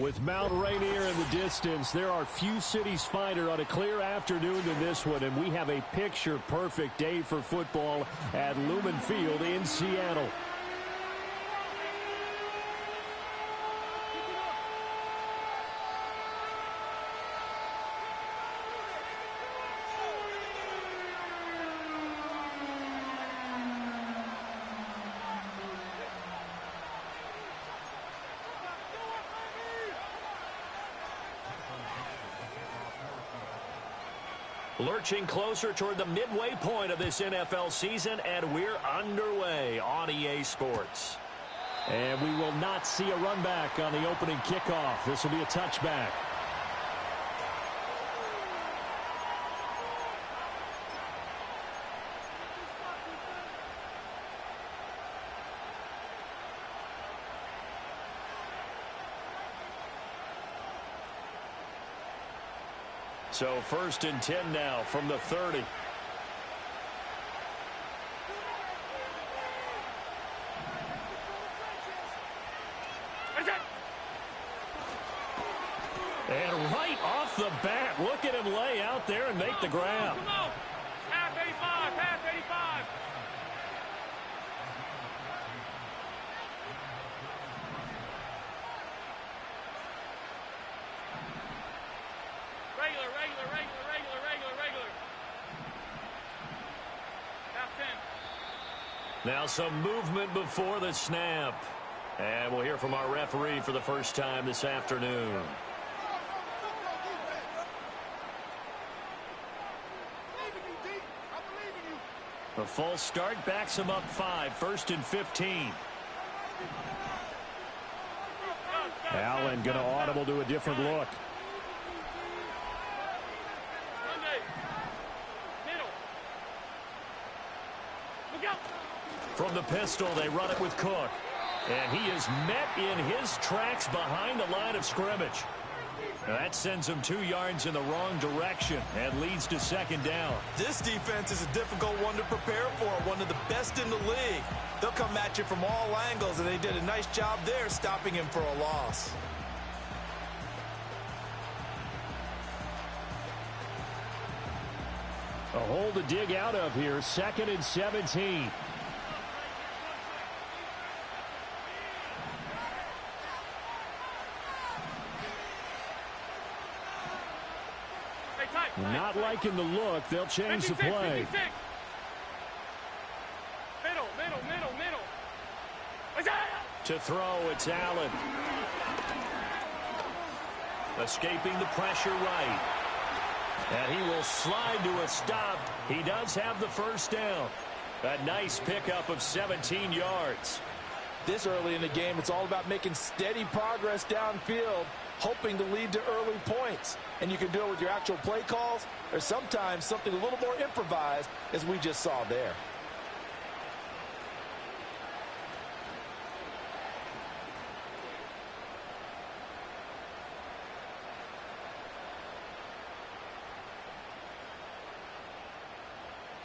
With Mount Rainier in the distance, there are few cities finer on a clear afternoon than this one, and we have a picture-perfect day for football at Lumen Field in Seattle. Lurching closer toward the midway point of this NFL season, and we're underway on EA Sports. And we will not see a run back on the opening kickoff. This will be a touchback. So 1st and 10 now from the 30. And right off the bat, look at him lay out there and make the grab. Come on. Half 85, half 85. Regular. Half 10. Now some movement before the snap. And we'll hear from our referee for the first time this afternoon. A false start backs him up 5, 1st and 15. Allen going to audible to a different look. From the pistol, they run it with Cook. And he is met in his tracks behind the line of scrimmage. Now that sends him 2 yards in the wrong direction and leads to 2nd down. This defense is a difficult one to prepare for, one of the best in the league. They'll come at you from all angles, and they did a nice job there stopping him for a loss. A hole to dig out of here, 2nd and 17. Not liking the look. They'll change 56, the play. 56. Middle. To throw, it's Allen. Escaping the pressure right. And he will slide to a stop. He does have the 1st down. A nice pickup of 17 yards. This early in the game, it's all about making steady progress downfield, hoping to lead to early points. And you can do it with your actual play calls, or sometimes something a little more improvised, as we just saw there.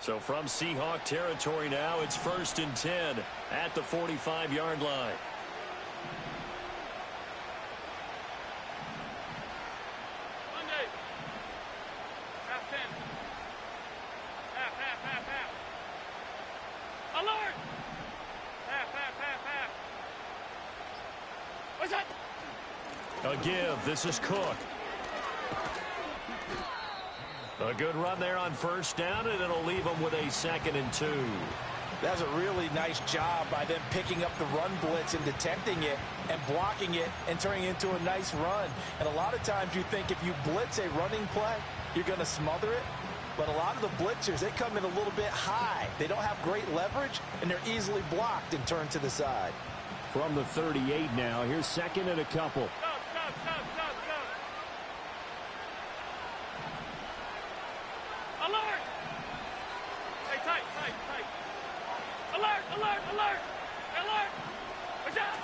So from Seahawk territory now, it's 1st and 10 at the 45-yard line. Monday. Half 10. Half. Alert! Half. What's that? A give. This is Cook. A good run there on 1st down, and it'll leave them with a 2nd and 2. That's a really nice job by them picking up the run blitz and detecting it and blocking it and turning it into a nice run. And a lot of times you think if you blitz a running play, you're going to smother it. But a lot of the blitzers, they come in a little bit high. They don't have great leverage, and they're easily blocked and turned to the side. From the 38 now, here's 2nd and a couple. Stop. Alert! Hey, tight. Alert! What's that?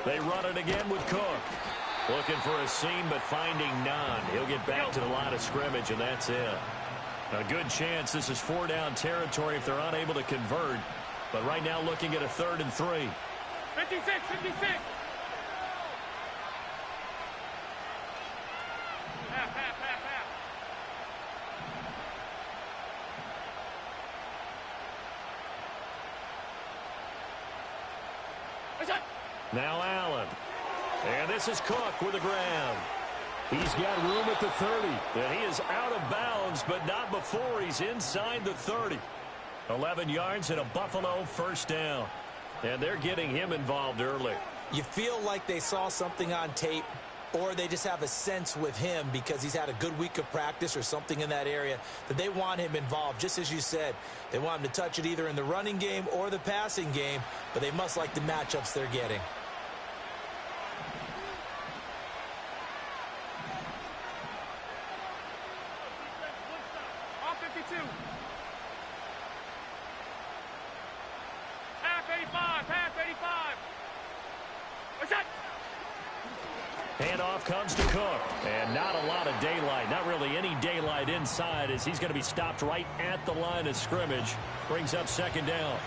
They run it again with Cook. Looking for a seam, but finding none. He'll get back to the line of scrimmage, and that's it. A good chance this is 4-down territory if they're unable to convert. But right now looking at a 3rd and 3. 56. Now Allen. And this is Cook with a grab. He's got room at the 30. And he is out of bounds, but not before he's inside the 30. 11 yards and a Buffalo first down. And they're getting him involved early. You feel like they saw something on tape, or they just have a sense with him because he's had a good week of practice or something in that area that they want him involved. Just as you said, they want him to touch it either in the running game or the passing game, but they must like the matchups they're getting. On 52. Half 85, half 85. What's that? Handoff comes to Cook. And not a lot of daylight. Not really any daylight inside as he's going to be stopped right at the line of scrimmage. Brings up second down.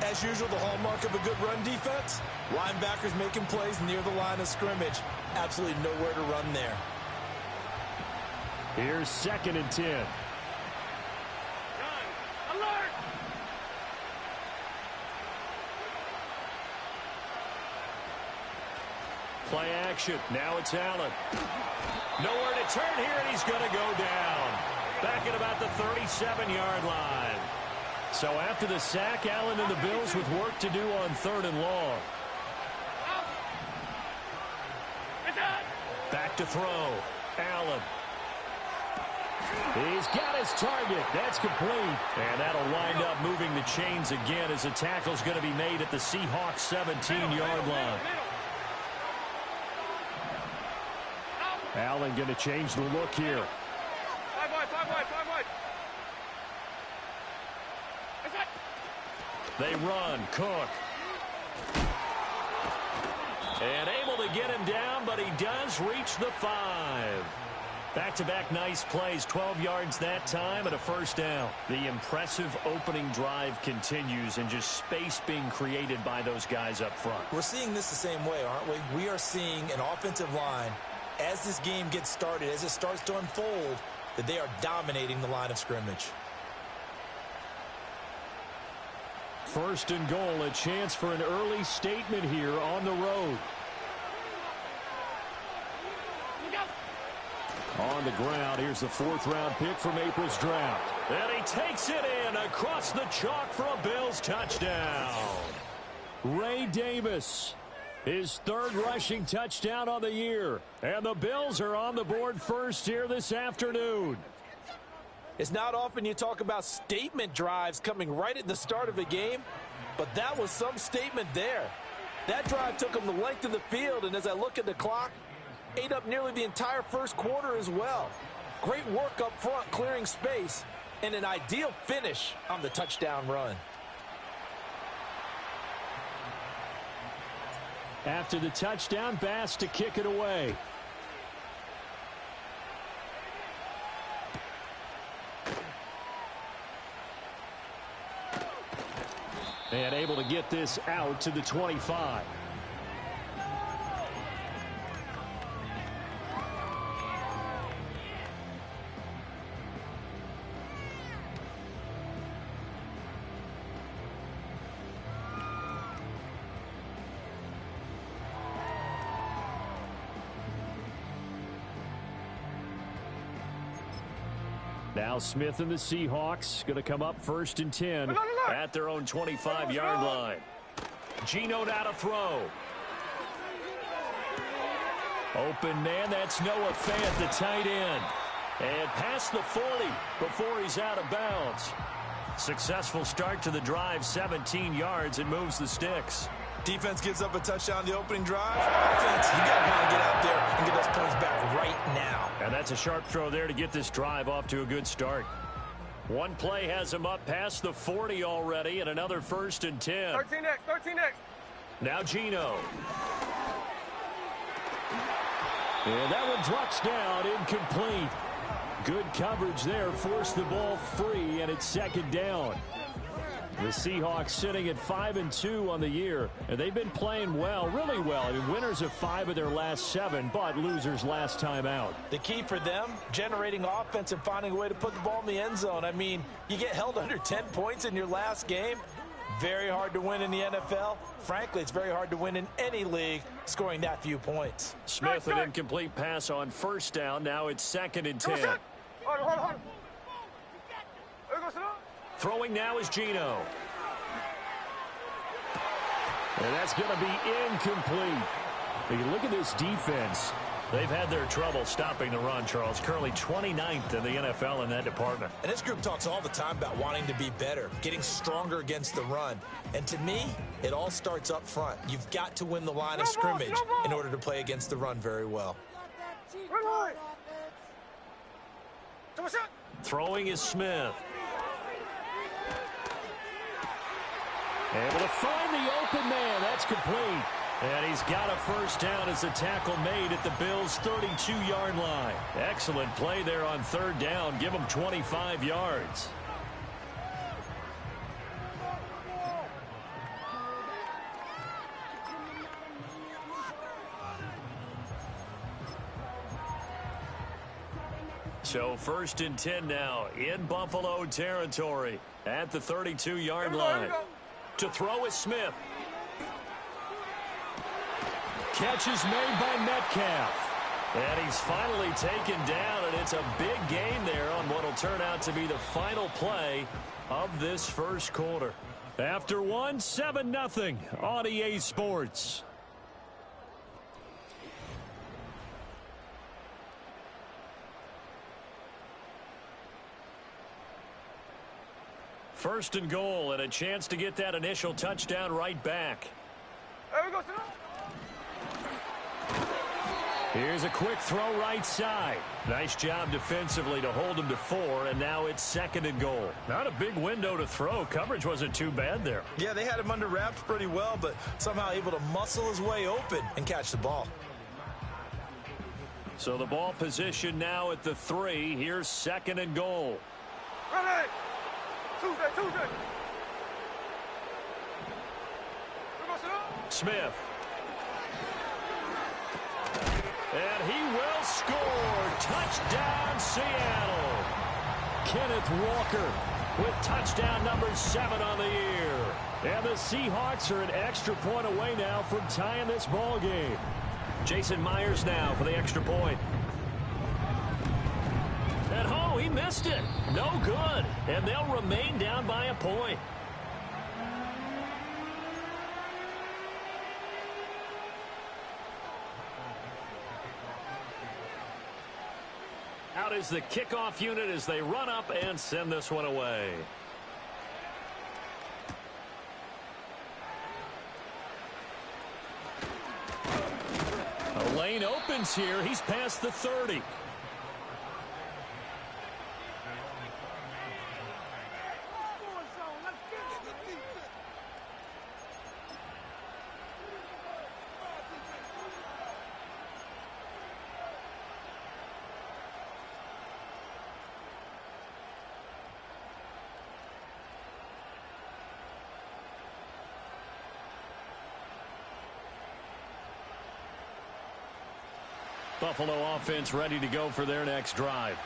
As usual, the hallmark of a good run defense, linebackers making plays near the line of scrimmage. Absolutely nowhere to run there. Here's 2nd and 10. Gun. Alert! Play action. Now it's Allen. Nowhere to turn here, and he's going to go down. Back at about the 37-yard line. So after the sack, Allen and the Bills with work to do on 3rd and long. Back to throw. Allen. He's got his target. That's complete. And that'll wind up moving the chains again as the tackle's going to be made at the Seahawks 17-yard line. Allen going to change the look here. 5 wide, 5 wide, 5 wide. They run. Cook. And able to get him down, but he does reach the 5. Back-to-back nice plays, 12 yards that time and a first down. The impressive opening drive continues and just space being created by those guys up front. We're seeing this the same way, aren't we? We are seeing an offensive line, as this game gets started, as it starts to unfold, that they are dominating the line of scrimmage. 1st and goal, a chance for an early statement here on the road. On the ground, here's the 4th-round pick from April's draft. And he takes it in across the chalk for a Bills touchdown. Ray Davis, his 3rd rushing touchdown on the year. And the Bills are on the board first here this afternoon. It's not often you talk about statement drives coming right at the start of a game, but that was some statement there. That drive took them the length of the field, and as I look at the clock, ate up nearly the entire first quarter as well. Great work up front, clearing space, and an ideal finish on the touchdown run. After the touchdown, Bass to kick it away. And able to get this out to the 25. Now Smith and the Seahawks going to come up 1st and 10 at their own 25-yard line. Geno now to throw. Open man, that's Noah Fant, the tight end. And past the 40 before he's out of bounds. Successful start to the drive, 17 yards, and moves the sticks. Defense gives up a touchdown the opening drive. Offense, you got to get out there and get those points back right now. And that's a sharp throw there to get this drive off to a good start. One play has him up past the 40 already, and another 1st and 10. 13 next, 13 next. Now Geno. And that one drops down, incomplete. Good coverage there, forced the ball free, and it's 2nd down. The Seahawks sitting at 5-2 on the year, and they've been playing well, really well. I mean, winners of 5 of their last 7, but losers last time out. The key for them, generating offense and finding a way to put the ball in the end zone. I mean, you get held under 10 points in your last game, Very hard to win in the NFL. Frankly, it's very hard to win in any league, scoring that few points. Smith, an incomplete pass on first down. Now it's 2nd and 10. Throwing now is Geno. And that's going to be incomplete. But you look at this defense. They've had their trouble stopping the run, Charles. Currently 29th in the NFL in that department. And this group talks all the time about wanting to be better, getting stronger against the run. And to me, it all starts up front. You've got to win the line of scrimmage in order to play against the run very well. Throwing is Smith. Able to find the open man. That's complete. And he's got a first down as the tackle made at the Bills' 32-yard line. Excellent play there on 3rd down. Give him 25 yards. So 1st and 10 now in Buffalo territory at the 32-yard line. To throw is Smith. Catch is made by Metcalf. And he's finally taken down, and it's a big gain there on what will turn out to be the final play of this first quarter. After one, 7-0 on EA Sports. First and goal, and a chance to get that initial touchdown right back. Here's a quick throw right side. Nice job defensively to hold him to 4, and now it's 2nd and goal. Not a big window to throw. Coverage wasn't too bad there. Yeah, they had him under wraps pretty well, but somehow able to muscle his way open and catch the ball. So the ball position now at the 3. Here's 2nd and goal. Ready! Tuesday. Smith. And he will score. Touchdown, Seattle. Kenneth Walker with touchdown number 7 on the year. And the Seahawks are an extra point away now from tying this ball game. Jason Myers now for the extra point. And oh, he missed it. No good. And they'll remain down by a point. Out is the kickoff unit as they run up and send this one away. A lane opens here. He's past the 30. Buffalo offense ready to go for their next drive.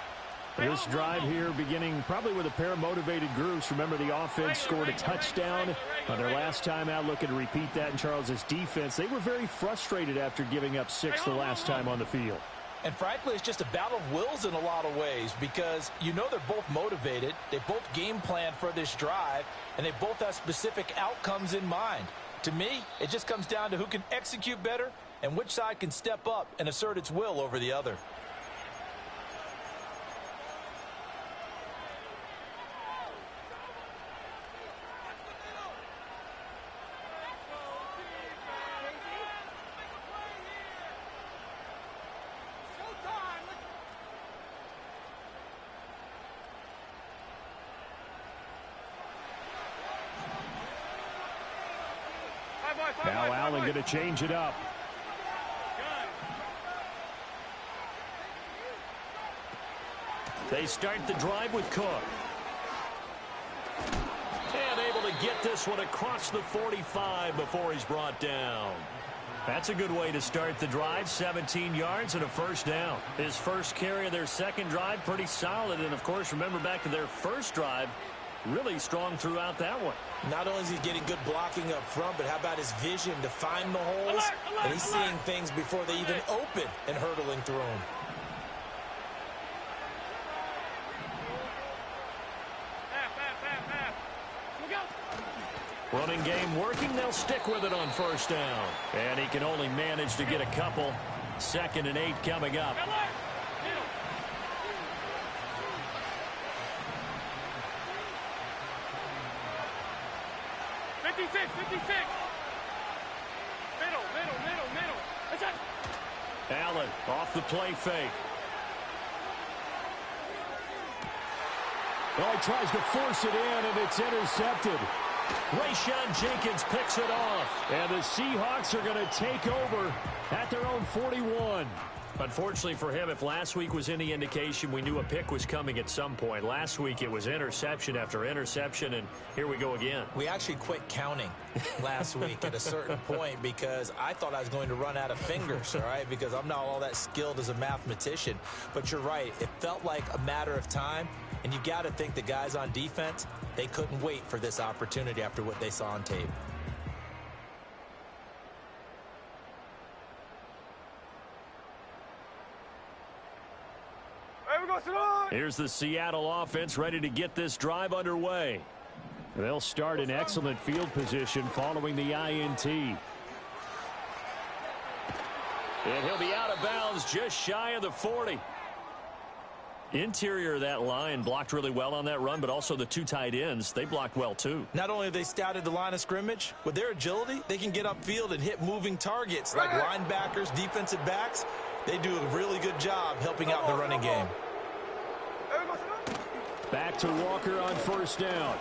This drive here beginning probably with a pair of motivated groups. Remember, the offense scored a touchdown on their last time out. Looking to repeat that in Charles's defense. They were very frustrated after giving up 6 the last time on the field. And frankly, it's just a battle of wills in a lot of ways because you know they're both motivated. They both game plan for this drive, and they both have specific outcomes in mind. To me, it just comes down to who can execute better and which side can step up and assert its will over the other. Now Allen going to change it up. They start the drive with Cook. And able to get this one across the 45 before he's brought down. That's a good way to start the drive. 17 yards and a first down. His first carry of their second drive, pretty solid. And, of course, remember back to their first drive, really strong throughout that one. Not only is he getting good blocking up front, but how about his vision to find the holes? And he's seeing things before they even open and hurdling through them. Running game working. They'll stick with it on first down. And he can only manage to get a couple. 2nd and 8 coming up. Allen off the play fake. Well, he tries to force it in, and it's intercepted. Rayshawn Jenkins picks it off. And the Seahawks are going to take over at their own 41. Unfortunately for him, if last week was any indication, we knew a pick was coming at some point. Last week it was interception after interception, and here we go again. We actually quit counting last week at a certain point because I thought I was going to run out of fingers, all right, because I'm not all that skilled as a mathematician. But you're right. It felt like a matter of time, and you got to think the guys on defense, they couldn't wait for this opportunity after what they saw on tape. Here's the Seattle offense ready to get this drive underway. They'll start in excellent field position following the INT. And he'll be out of bounds just shy of the 40. Interior of that line blocked really well on that run, but also the 2 tight ends, they blocked well too. Not only have they scouted the line of scrimmage, with their agility, they can get upfield and hit moving targets like linebackers, defensive backs. They do a really good job helping out the running game. Back to Walker on first down.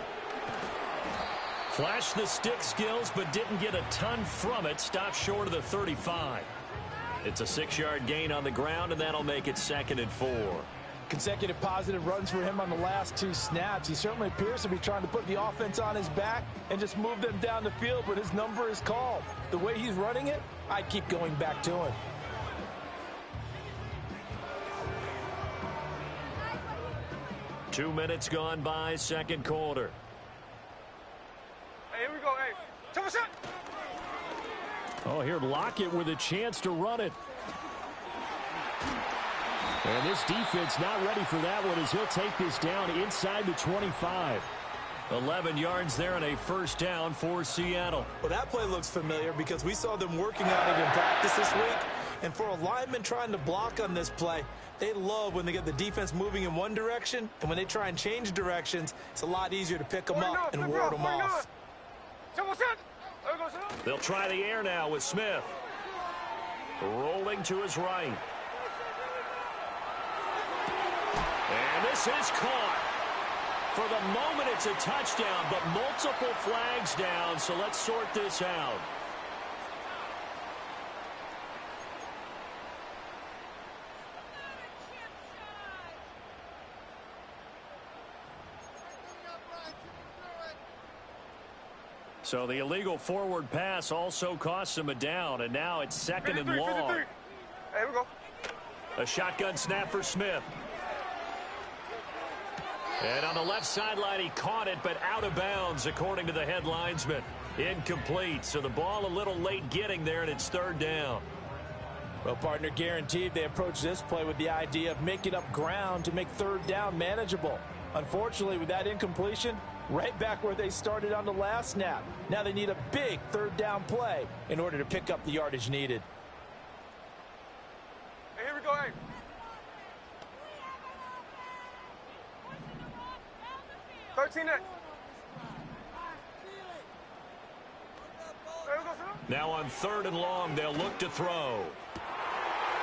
Flashed the stick skills, but didn't get a ton from it. Stopped short of the 35. It's a 6-yard gain on the ground, and that'll make it 2nd and 4. Consecutive positive runs for him on the last 2 snaps. He certainly appears to be trying to put the offense on his back and just move them down the field, but his number is called. The way he's running it, I keep going back to him. Two minutes gone by, second quarter. Hey, here we go. Hey, 2%. Oh, here Lockett with a chance to run it. And this defense not ready for that one as he'll take this down inside the 25. 11 yards there and a first down for Seattle. Well, that play looks familiar because we saw them working on it in practice this week. And for a lineman trying to block on this play, they love when they get the defense moving in one direction. And when they try and change directions, it's a lot easier to pick them up and ward them off. They'll try the air now with Smith. Rolling to his right. And this is caught. For the moment, it's a touchdown, but multiple flags down, so let's sort this out. So the illegal forward pass also costs him a down, and now it's 2nd and long. 53. Here we go. A shotgun snap for Smith. And on the left sideline, he caught it, but out of bounds, according to the head linesman. Incomplete, so the ball a little late getting there, and it's 3rd down. Well, partner, guaranteed they approach this play with the idea of making up ground to make 3rd down manageable. Unfortunately, with that incompletion, right back where they started on the last snap. Now they need a big 3rd down play in order to pick up the yardage needed. Hey, here we go. Hey. Now on 3rd and long, they'll look to throw.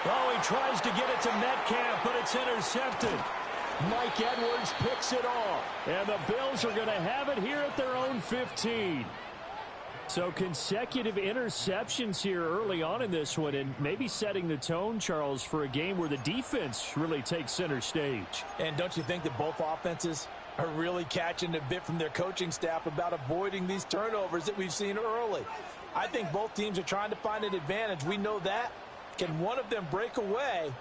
Oh, he tries to get it to Metcalf, but it's intercepted. Mike Edwards picks it off. And the Bills are going to have it here at their own 15. So consecutive interceptions here early on in this one, and maybe setting the tone, Charles, for a game where the defense really takes center stage. And don't you think that both offenses are really catching a bit from their coaching staff about avoiding these turnovers that we've seen early? I think both teams are trying to find an advantage. We know that. Can one of them break away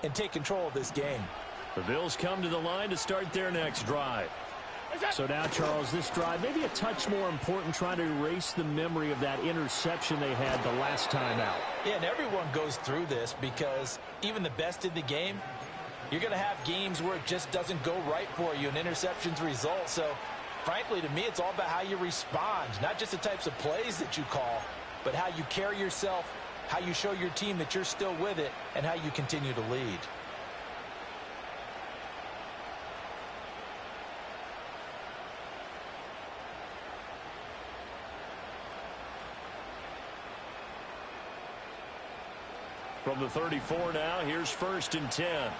and take control of this game? The Bills come to the line to start their next drive. So now, Charles, this drive maybe a touch more important, trying to erase the memory of that interception they had the last time out. Yeah, and everyone goes through this because even the best in the game, you're going to have games where it just doesn't go right for you, and interceptions result. So, frankly, to me, it's all about how you respond, not just the types of plays that you call, but how you carry yourself, how you show your team that you're still with it, and how you continue to lead. From the 34 now, here's 1st and 10.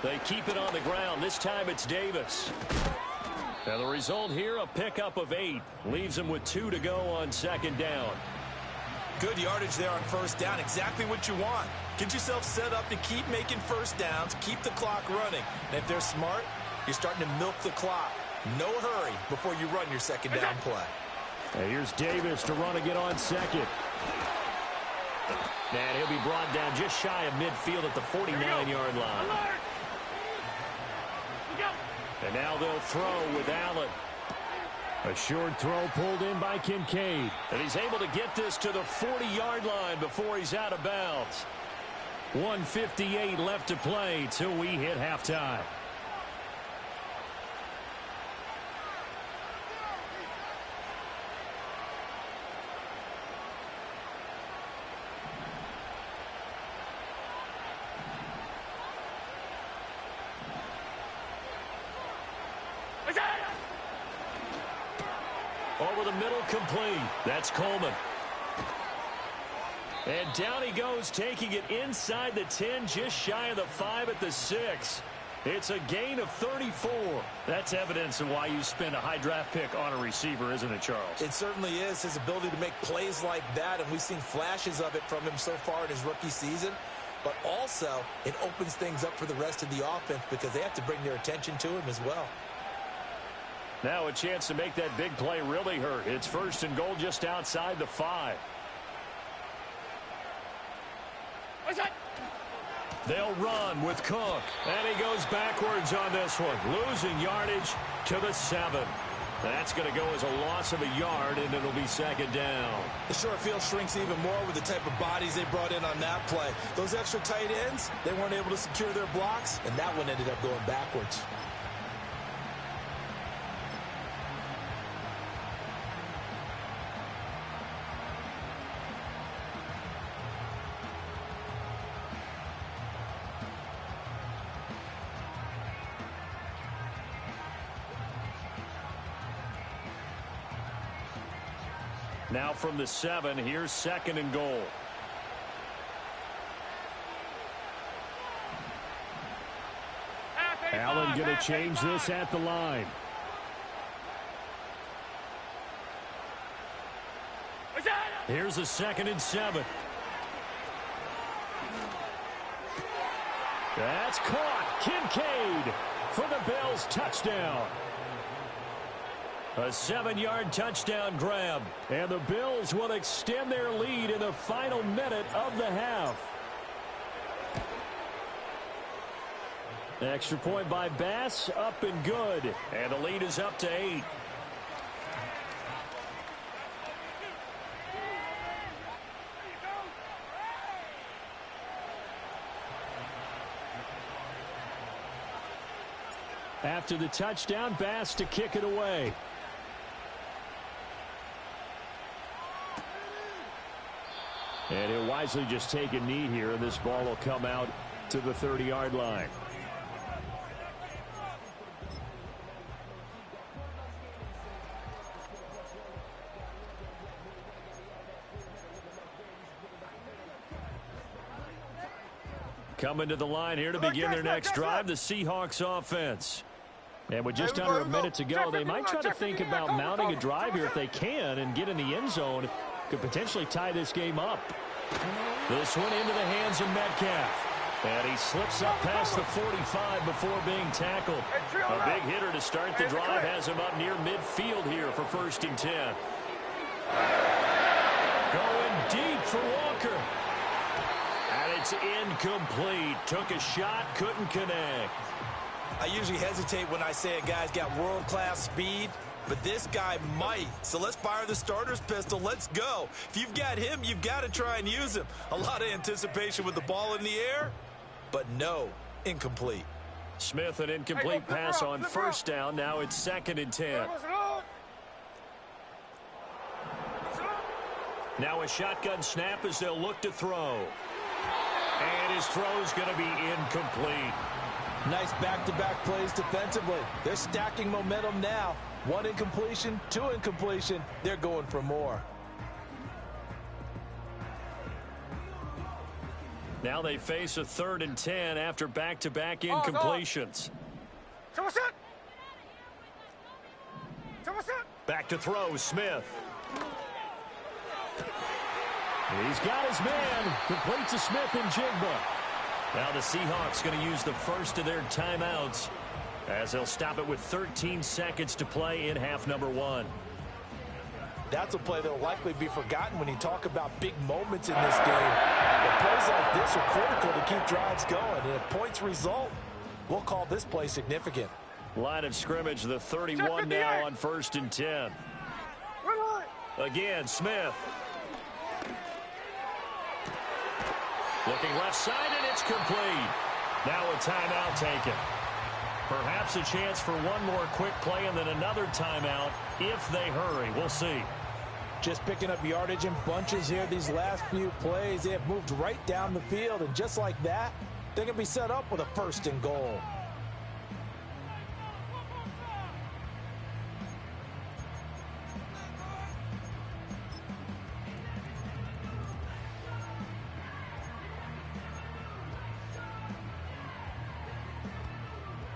They keep it on the ground. This time it's Davis. Now the result here, a pickup of 8. Leaves them with 2 to go on 2nd down. Good yardage there on 1st down. Exactly what you want. Get yourself set up to keep making 1st downs. Keep the clock running. And if they're smart, you're starting to milk the clock. No hurry before you run your 2nd down play. And here's Davis to run again on 2nd. And he'll be brought down just shy of midfield at the 49-yard line. And now they'll throw with Allen. A short throw pulled in by Kincaid. And he's able to get this to the 40-yard line before he's out of bounds. 1:58 left to play till we hit halftime. Over the middle, complete. That's Coleman. And down he goes, taking it inside the 10, just shy of the 5 at the 6. It's a gain of 34. That's evidence of why you spend a high draft pick on a receiver, isn't it, Charles? It certainly is. His ability to make plays like that, and we've seen flashes of it from him so far in his rookie season. But also, it opens things up for the rest of the offense because they have to bring their attention to him as well. Now a chance to make that big play really hurt. It's 1st and goal just outside the 5. They'll run with Cook. And he goes backwards on this one. Losing yardage to the 7. That's going to go as a loss of a yard, and it'll be 2nd down. The short field shrinks even more with the type of bodies they brought in on that play. Those extra tight ends, they weren't able to secure their blocks, and that one ended up going backwards. Now from the 7, here's 2nd and goal. Allen going to change this at the line. Here's a 2nd and 7. That's caught. Kincaid for the Bills, touchdown. A 7-yard touchdown grab. And the Bills will extend their lead in the final minute of the half. Extra point by Bass, up and good. And the lead is up to 8. After the touchdown, Bass to kick it away. And he'll wisely just take a knee here, and this ball will come out to the 30-yard line. Coming to the line here to begin their next drive, the Seahawks offense. And with just under a minute to go, they might try to think about mounting a drive here if they can and get in the end zone. Could potentially tie this game up. This one into the hands of Metcalf. And he slips up past the 45 before being tackled. A big hitter to start the drive has him up near midfield here for 1st and 10. Going deep for Walker. And it's incomplete. Took a shot, couldn't connect. I usually hesitate when I say a guy's got world-class speed, but this guy might. So let's fire the starter's pistol. Let's go. If you've got him, you've got to try and use him. A lot of anticipation with the ball in the air, but no, incomplete. Smith, an incomplete pass on first down. Now it's 2nd and 10. Now a shotgun snap as they'll look to throw. And his throw's going to be incomplete. Nice back-to-back plays defensively. They're stacking momentum now. 1 incompletion, 2 incompletion. They're going for more. Now they face a 3rd and 10 after back-to-back incompletions. Back to throw, Smith. He's got his man. Complete to Smith and Jigba. Now the Seahawks going to use the first of their timeouts as they'll stop it with 13 seconds to play in half number 1. That's a play that will likely be forgotten when you talk about big moments in this game. But plays like this are critical to keep drives going. And if points result, we'll call this play significant. Line of scrimmage, the 31 now on 1st and 10. Again, Smith. Looking left side, and it's complete. Now a timeout taken. Perhaps a chance for one more quick play and then another timeout if they hurry. We'll see. Just picking up yardage in bunches here these last few plays. They have moved right down the field, and just like that, they can be set up with a 1st and goal.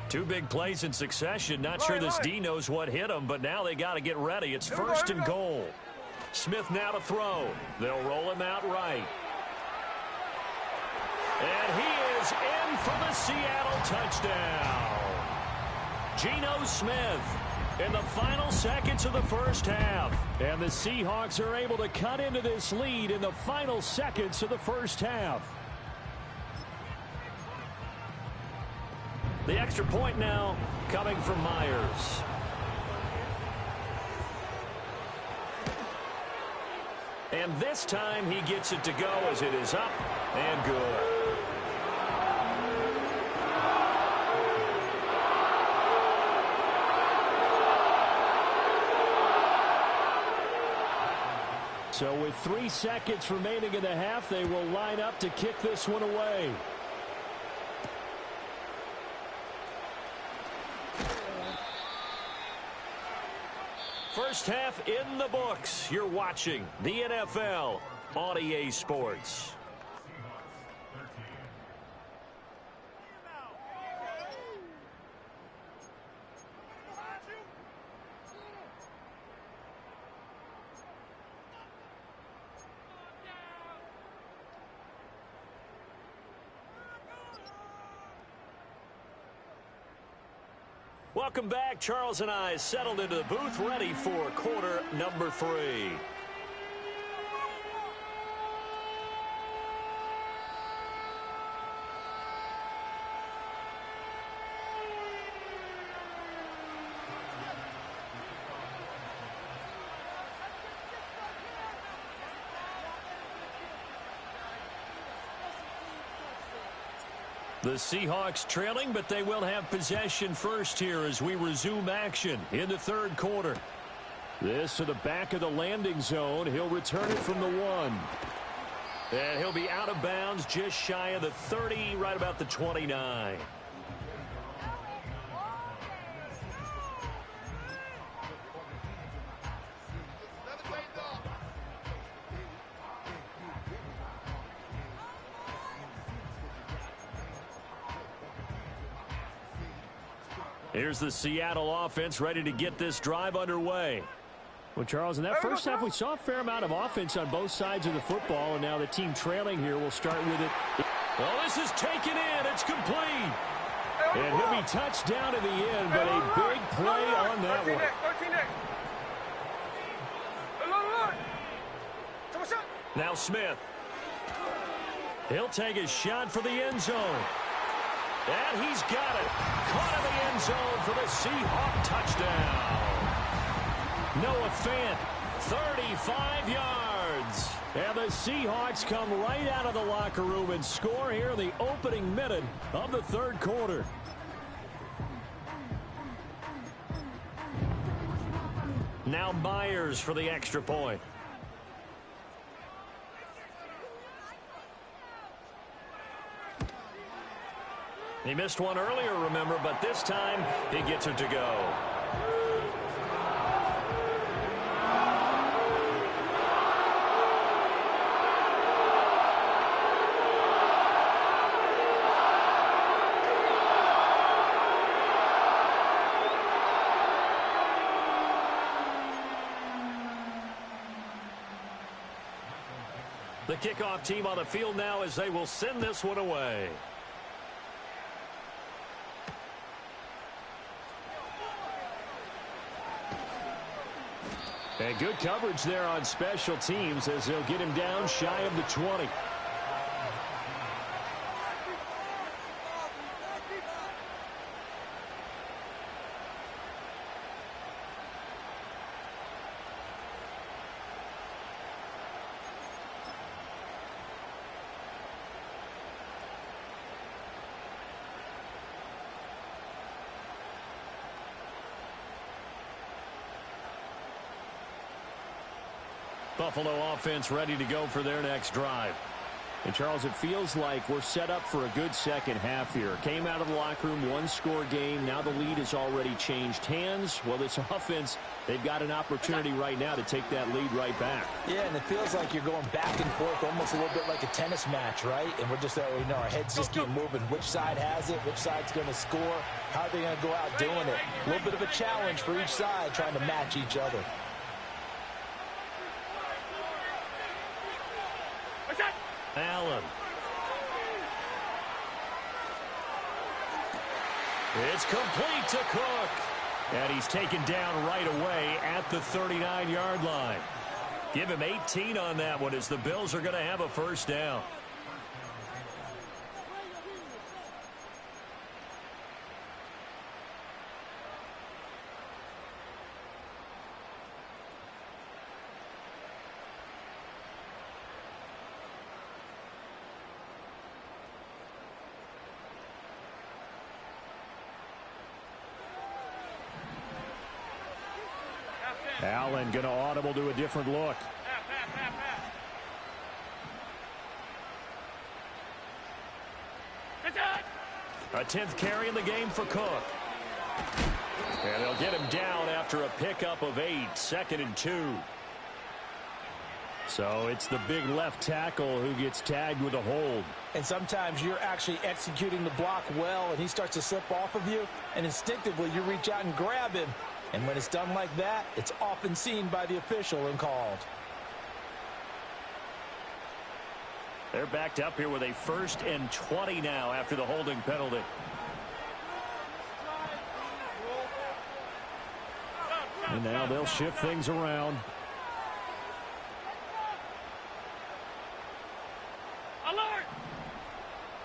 Two big plays in succession. Not sure this D knows what hit him, but now they got to get ready. It's 1st and goal. Smith now to throw. They'll roll him out right. And he is in for the Seattle touchdown. Geno Smith in the final seconds of the first half. And the Seahawks are able to cut into this lead in the final seconds of the first half. The extra point now coming from Myers. And this time he gets it to go as it is up and good. So with 3 seconds remaining in the half, they will line up to kick this one away. First half in the books. You're watching the NFL on EA Sports. Welcome back. Charles and I settled into the booth, ready for quarter number 3. The Seahawks trailing, but they will have possession first here as we resume action in the 3rd quarter. This to the back of the landing zone. He'll return it from the 1. And he'll be out of bounds just shy of the 30, right about the 29. Here's the Seattle offense ready to get this drive underway. Well, Charles, in that first half, we saw a fair amount of offense on both sides of the football, and now the team trailing here will start with it. Well, this is taken in. It's complete. And he'll be touched down in the end, but a big play on that one. Now Smith. He'll take a shot for the end zone. And he's got it. Caught him end zone for the Seahawk touchdown. Noah Fant, 35 yards. And the Seahawks come right out of the locker room and score here in the opening minute of the third quarter. Now Myers for the extra point. He missed one earlier, remember, but this time he gets it to go. The kickoff team on the field now as they will send this one away. And good coverage there on special teams as they'll get him down shy of the 20. Buffalo offense ready to go for their next drive. And, Charles, it feels like we're set up for a good second half here. Came out of the locker room, one-score game. Now the lead has already changed hands. Well, this offense, they've got an opportunity right now to take that lead right back. Yeah, and it feels like you're going back and forth, almost a little bit like a tennis match, right? And we're just, our heads just keep moving. Which side has it? Which side's going to score? How are they going to go out doing it? A little bit of a challenge for each side trying to match each other. Allen. It's complete to Cook. And he's taken down right away at the 39-yard line. Give him 18 on that one as the Bills are going to have a first down. Allen going to audible to a different look. A 10th carry in the game for Cook. And they'll get him down after a pickup of 8, 2nd and 2. So it's the big left tackle who gets tagged with a hold. And sometimes you're actually executing the block well, and he starts to slip off of you, and instinctively you reach out and grab him. And when it's done like that, it's often seen by the official and called. They're backed up here with a 1st and 20 now after the holding penalty. And now they'll shift things around. Alert!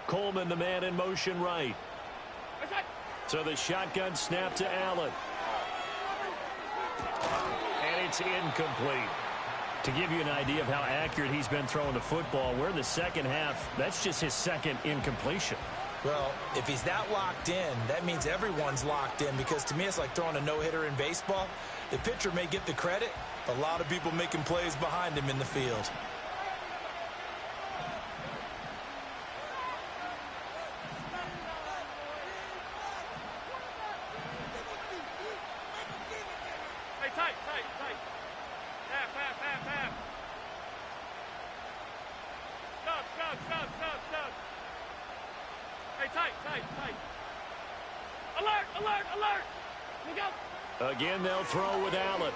Coleman, the man in motion right. So the shotgun snap to Allen. And it's incomplete. To give you an idea of how accurate he's been throwing the football, we're in the second half. That's just his 2nd incompletion. Well, if he's that locked in, that means everyone's locked in, because to me it's like throwing a no-hitter in baseball. The pitcher may get the credit, a lot of people making plays behind him in the field. Again, they'll throw with Allen.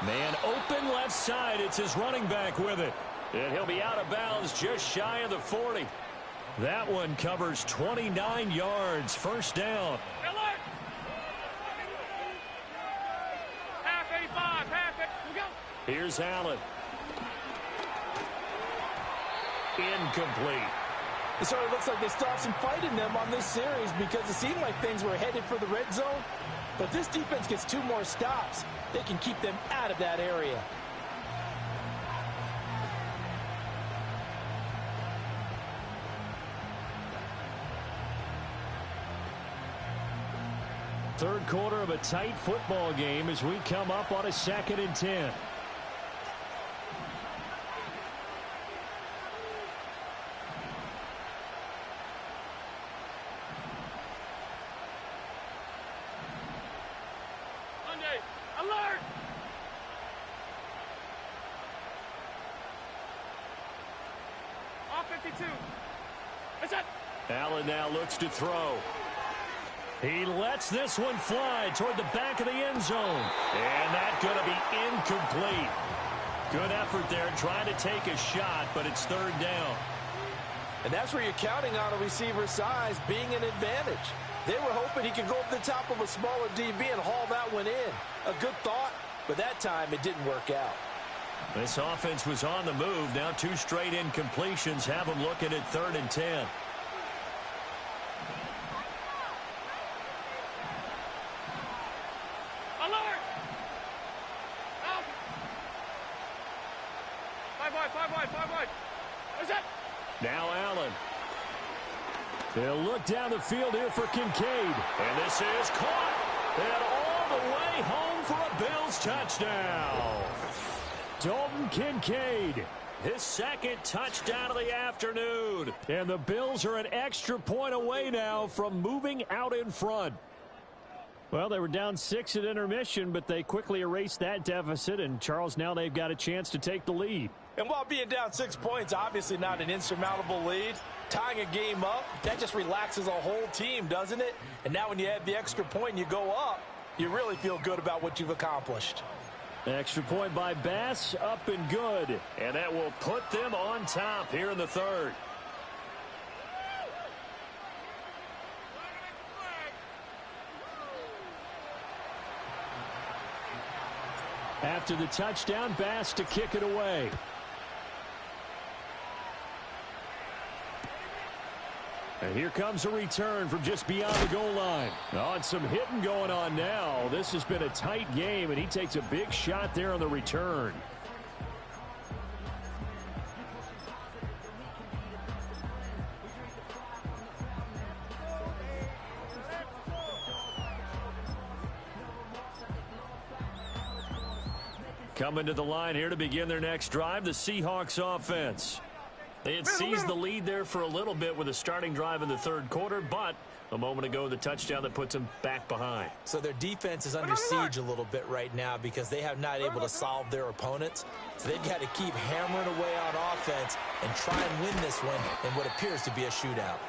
Man open left side. It's his running back with it. And he'll be out of bounds just shy of the 40. That one covers 29 yards. First down. Alert! Half 85, half 80. We go. Here's Allen. Incomplete. It certainly looks like they still have some fight in them on this series because it seemed like things were headed for the red zone. But this defense gets 2 more stops. They can keep them out of that area. Third quarter of a tight football game as we come up on a 2nd and 10. Alert! Off 52. That's it. Allen now looks to throw. He lets this one fly toward the back of the end zone. And that's going to be incomplete. Good effort there trying to take a shot, but it's 3rd down. And that's where you're counting on a receiver's size being an advantage. They were hoping he could go over the top of a smaller DB and haul that one in. A good thought, but that time it didn't work out. This offense was on the move. Now 2 straight incompletions have them looking at 3rd and 10. Alert! Out! 5 wide. That's it. Now Allen. They'll look down the field here for Kincaid. And this is caught. And all the way home for a Bills touchdown. Dalton Kincaid. His 2nd touchdown of the afternoon. And the Bills are an extra point away now from moving out in front. Well, they were down 6 at intermission, but they quickly erased that deficit. And, Charles, now they've got a chance to take the lead. And while being down 6 points, obviously not an insurmountable lead, tying a game up, that just relaxes a whole team, doesn't it? And now when you add the extra point and you go up, you really feel good about what you've accomplished. Extra point by Bass, up and good. And that will put them on top here in the 3rd. After the touchdown, Bass to kick it away. And here comes a return from just beyond the goal line. Oh, and some hitting going on now. This has been a tight game, and he takes a big shot there on the return. Coming to the line here to begin their next drive, the Seahawks offense. They had seized the lead there for a little bit with a starting drive in the 3rd quarter, but a moment ago, the touchdown that puts them back behind. So their defense is under siege a little bit right now because they have not able to solve their opponents. So they've got to keep hammering away on offense and try and win this one in what appears to be a shootout.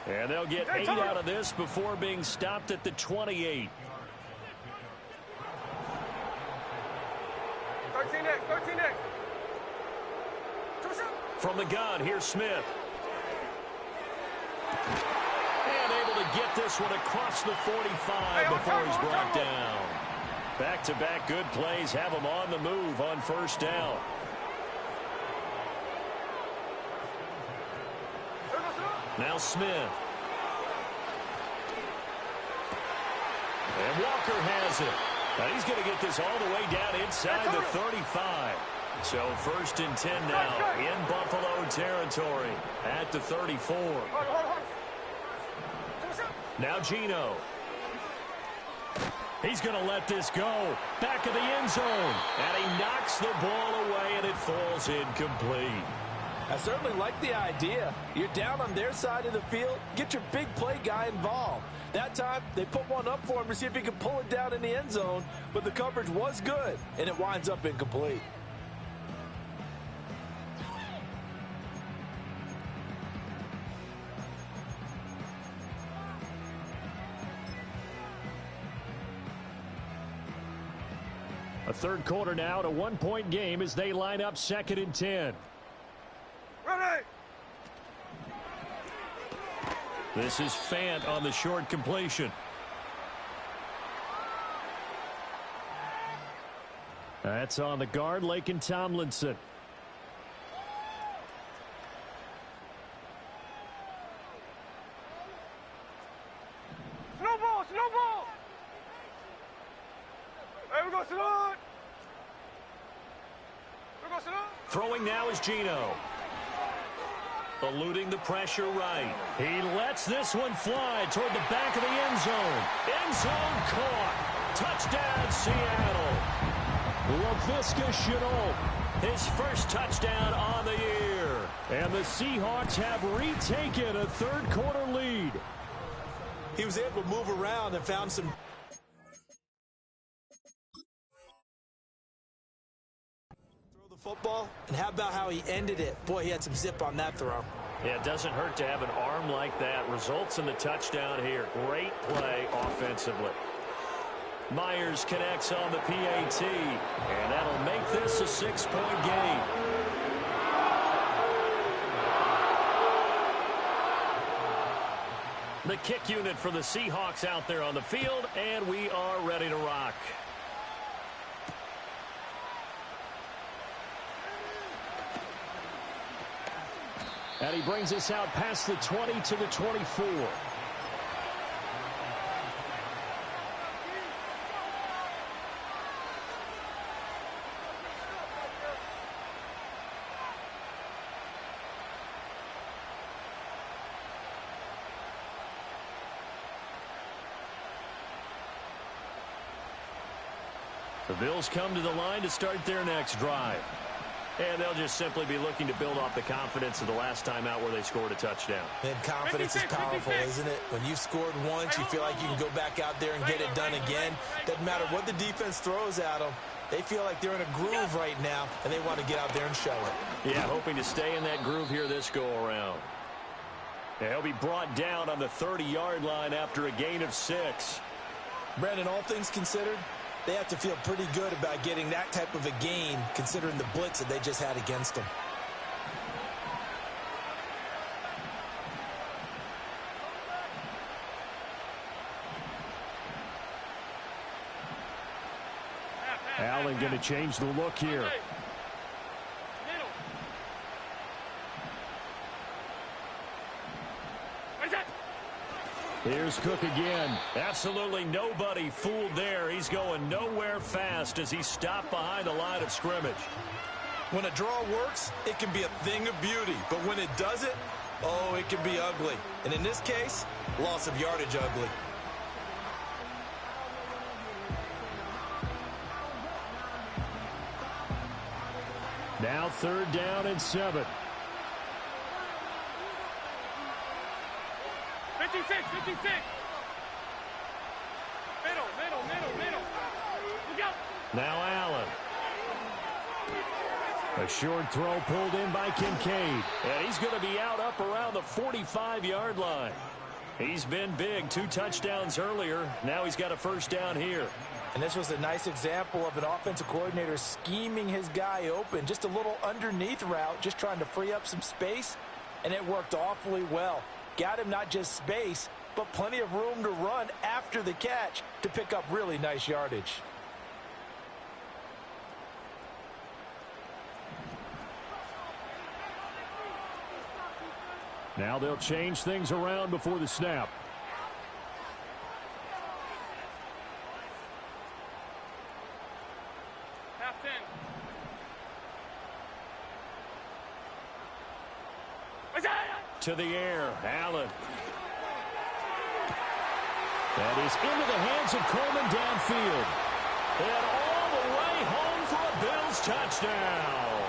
And they'll get 8 out of this before being stopped at the 28. 13 next. From the gun, here's Smith. And able to get this one across the 45 before he's brought down. Back-to-back good plays have him on the move on 1st down. Now Smith. And Walker has it. Now he's going to get this all the way down inside the 35. So 1st and 10 now in Buffalo territory at the 34. Now Geno. He's going to let this go. Back of the end zone. And he knocks the ball away, and it falls incomplete. I certainly like the idea. You're down on their side of the field. Get your big play guy involved. That time, they put one up for him to see if he could pull it down in the end zone. But the coverage was good, and it winds up incomplete. A 3rd quarter now, a 1-point game as they line up 2nd and 10. Ready! This is Fant on the short completion. That's on the guard, Laken Tomlinson. slow ball. Hey, we go slow. We go slow. Throwing now is Gino. Eluding the pressure right. He lets this one fly toward the back of the end zone. End zone caught. Touchdown, Seattle. Laviska Shenault. His first touchdown on the year. And the Seahawks have retaken a third-quarter lead. He was able to move around and found some... throw the football, and how about how he ended it? Boy, he had some zip on that throw. Yeah, it doesn't hurt to have an arm like that. Results in the touchdown here. Great play offensively. Myers connects on the PAT, and that'll make this a 6-point game. The kick unit for the Seahawks out there on the field, and we are ready to rock. And he brings us out past the 20 to the 24. The Bills come to the line to start their next drive. And they'll just simply be looking to build off the confidence of the last time out where they scored a touchdown. And confidence is powerful, isn't it? When you've scored once, you feel like you can go back out there and get it done again. Doesn't matter what the defense throws at them. They feel like they're in a groove right now, and they want to get out there and show it. Yeah, hoping to stay in that groove here this go-around. He'll be brought down on the 30-yard line after a gain of 6. Brandon, all things considered, they have to feel pretty good about getting that type of a gain, considering the blitz that they just had against them. Allen going to change the look here. Here's Cook again. Absolutely nobody fooled there. He's going nowhere fast as he stopped behind the line of scrimmage. When a draw works, it can be a thing of beauty. But when it doesn't, oh, it can be ugly. And in this case, loss of yardage ugly. Now 3rd down and 7. 56. Middle. Look out. Now Allen. A short throw pulled in by Kincaid. And he's going to be out up around the 45-yard line. He's been big. 2 touchdowns earlier. Now he's got a first down here. And this was a nice example of an offensive coordinator scheming his guy open. Just a little underneath route, just trying to free up some space, and it worked awfully well. Got him not just space, but plenty of room to run after the catch to pick up really nice yardage. Now they'll change things around before the snap. Half 10. To the air, Allen. That is into the hands of Coleman downfield. And all the way home for a Bills touchdown.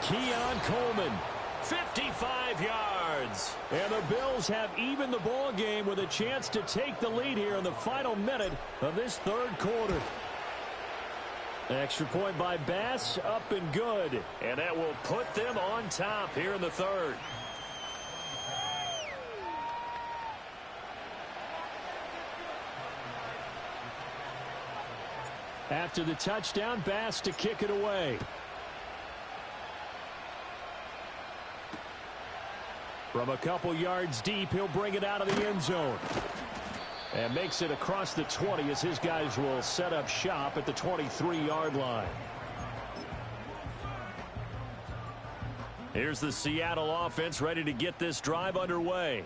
Keon Coleman. 55 yards. And the Bills have evened the ball game with a chance to take the lead here in the final minute of this 3rd quarter. Extra point by Bass, up and good. And that will put them on top here in the 3rd. After the touchdown, Bass to kick it away. From a couple yards deep, he'll bring it out of the end zone. And makes it across the 20 as his guys will set up shop at the 23-yard line. Here's the Seattle offense ready to get this drive underway.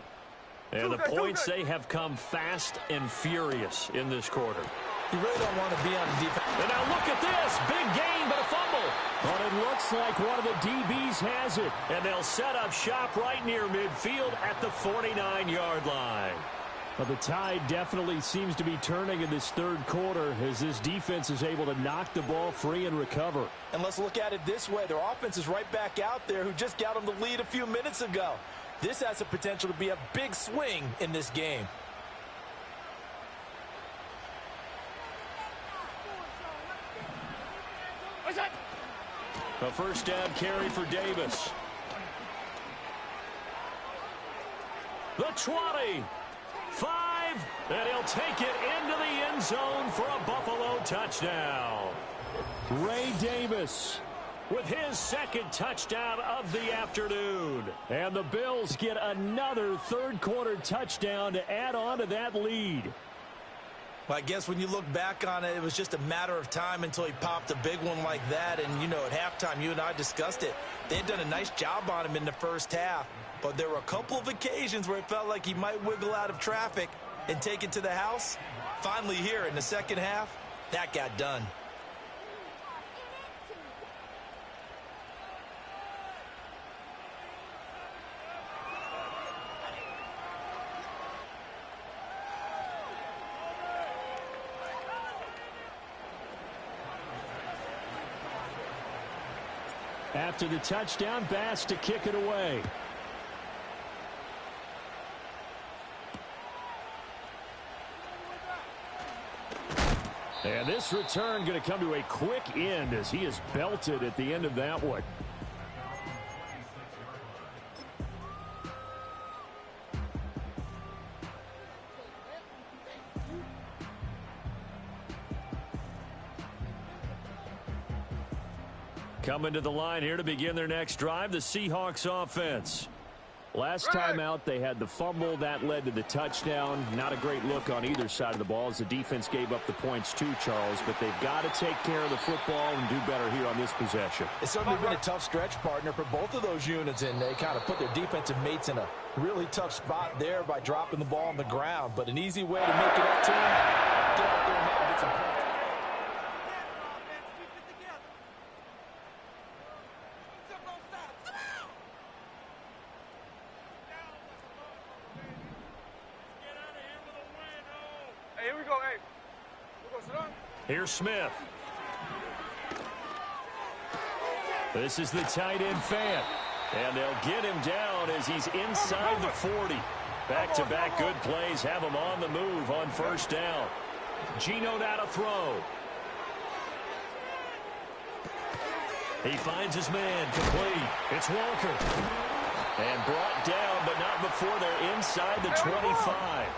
And the points, they have come fast and furious in this quarter. You really don't want to be on defense. And now look at this. Big gain, but a fumble. But it looks like one of the DBs has it. And they'll set up shop right near midfield at the 49-yard line. But the tide definitely seems to be turning in this third quarter as this defense is able to knock the ball free and recover. And let's look at it this way. Their offense is right back out there who just got them the lead a few minutes ago. This has the potential to be a big swing in this game. A first down carry for Davis. The 20. 5. And he'll take it into the end zone for a Buffalo touchdown. Ray Davis With his second touchdown of the afternoon. And the Bills get another third quarter touchdown to add on to that lead. Well, I guess when you look back on it, it was just a matter of time until he popped a big one like that. And, you know, at halftime, you and I discussed it. They had done a nice job on him in the first half. But there were a couple of occasions where it felt like he might wiggle out of traffic and take it to the house. Finally here in the second half, that got done. After the touchdown, Bass to kick it away. And this return going to come to a quick end as he is belted at the end of that one. Coming to the line here to begin their next drive, the Seahawks offense. Last time out, they had the fumble. That led to the touchdown. Not a great look on either side of the ball as the defense gave up the points too, Charles. But they've got to take care of the football and do better here on this possession. It's certainly been a tough stretch, partner, for both of those units, and they kind of put their defensive mates in a really tough spot there by dropping the ball on the ground. But an easy way to make it up to them, get out there and now get some points. Here's Smith. This is the tight end Fant. And they'll get him down as he's inside the 40. Back-to-back good plays have him on the move on first down. Geno now to throw. He finds his man complete. It's Walker. And brought down, but not before they're inside the 25.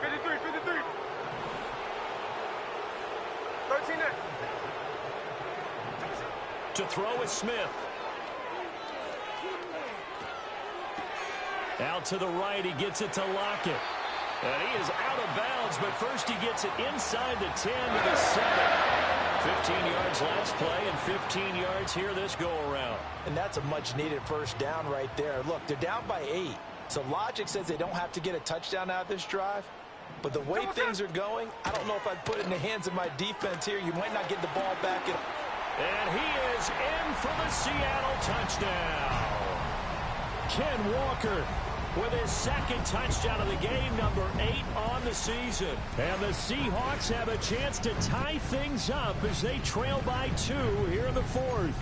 53. 13 next. To throw is Smith. Out to the right, he gets it to Lockett. And he is out of bounds, but first he gets it inside the 10 to the 7. 15 yards last play and 15 yards here this go-around. And that's a much-needed first down right there. Look, they're down by 8. So logic says they don't have to get a touchdown out of this drive. But the way things are going, I don't know if I'd put it in the hands of my defense here. You might not get the ball back. And he is in for the Seattle touchdown. Ken Walker with his second touchdown of the game, number 8 on the season. And the Seahawks have a chance to tie things up as they trail by 2 here in the fourth.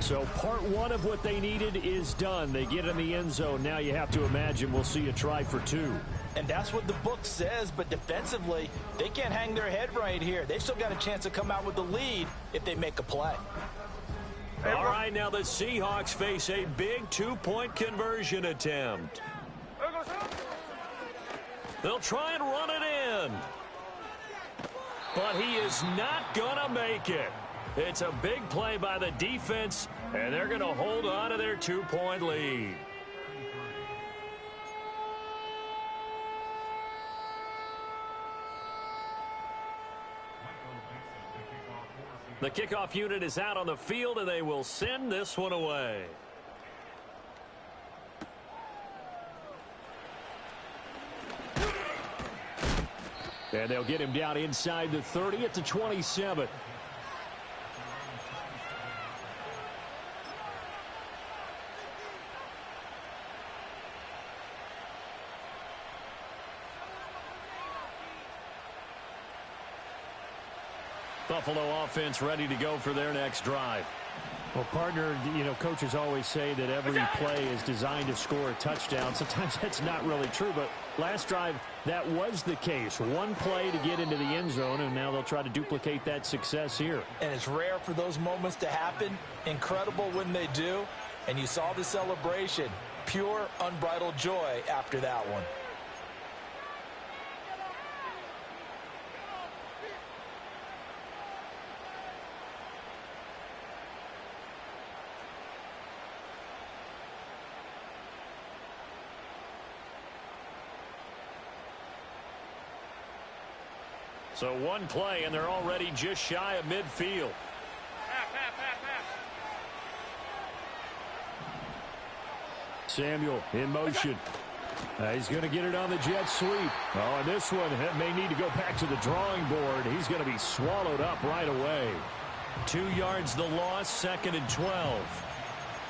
So part one of what they needed is done. They get in the end zone. Now you have to imagine we'll see a try for 2. And that's what the book says, but defensively, they can't hang their head right here. They've still got a chance to come out with the lead if they make a play. All right, now the Seahawks face a big 2-point conversion attempt. They'll try and run it in. But he is not going to make it. It's a big play by the defense, and they're going to hold on to their 2-point lead. The kickoff unit is out on the field, and they will send this one away. And they'll get him down inside the 30 at the 27. Buffalo offense ready to go for their next drive. Well, partner, coaches always say that every play is designed to score a touchdown. Sometimes that's not really true, but last drive, that was the case. One play to get into the end zone, and now they'll try to duplicate that success here. And it's rare for those moments to happen. Incredible when they do. And you saw the celebration. Pure, unbridled joy after that one. So one play, and they're already just shy of midfield. Samuel in motion. He's going to get it on the jet sweep. Oh, and this one may need to go back to the drawing board. He's going to be swallowed up right away. 2 yards the loss, 2nd and 12.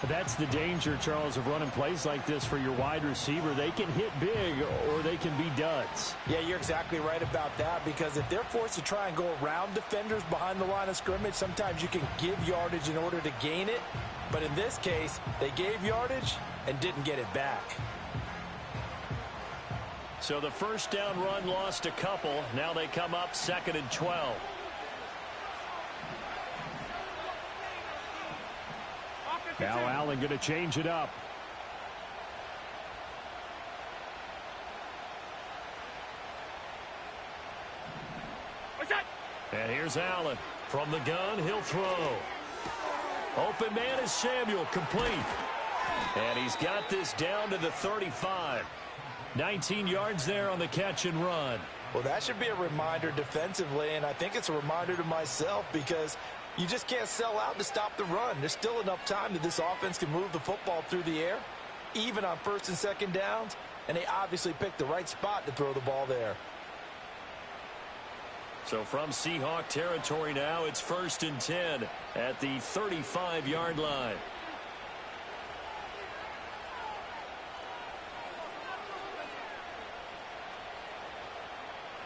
That's the danger, Charles, of running plays like this for your wide receiver. They can hit big or they can be duds. Yeah, you're exactly right about that, because if they're forced to try and go around defenders behind the line of scrimmage, sometimes you can give yardage in order to gain it. But in this case, they gave yardage and didn't get it back. So the first down run lost a couple. Now they come up 2nd and 12. Now Allen going to change it up. And here's Allen. From the gun, he'll throw. Open man is Samuel, complete. And he's got this down to the 35. 19 yards there on the catch and run. Well, that should be a reminder defensively, and I think it's a reminder to myself, because you just can't sell out to stop the run. There's still enough time that this offense can move the football through the air, even on 1st and 2nd downs, and they obviously picked the right spot to throw the ball there. So from Seahawk territory now, it's 1st and 10 at the 35-yard line.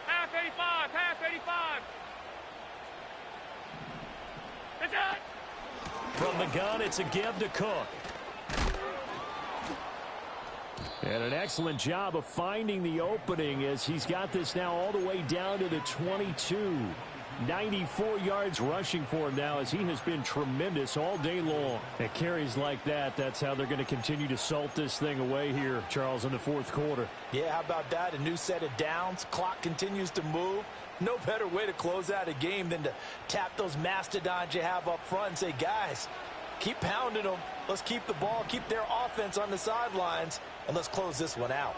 Half 85, half 85. It's it. From the gun, it's a give to Cook. And an excellent job of finding the opening as he's got this now all the way down to the 22. 94 yards rushing for him now, as he has been tremendous all day long. At carries like that, that's how they're going to continue to salt this thing away here, Charles, in the 4th quarter. Yeah, how about that? A new set of downs. Clock continues to move. No better way to close out a game than to tap those mastodons you have up front and say, guys, keep pounding them. Let's keep the ball, keep their offense on the sidelines, and let's close this one out.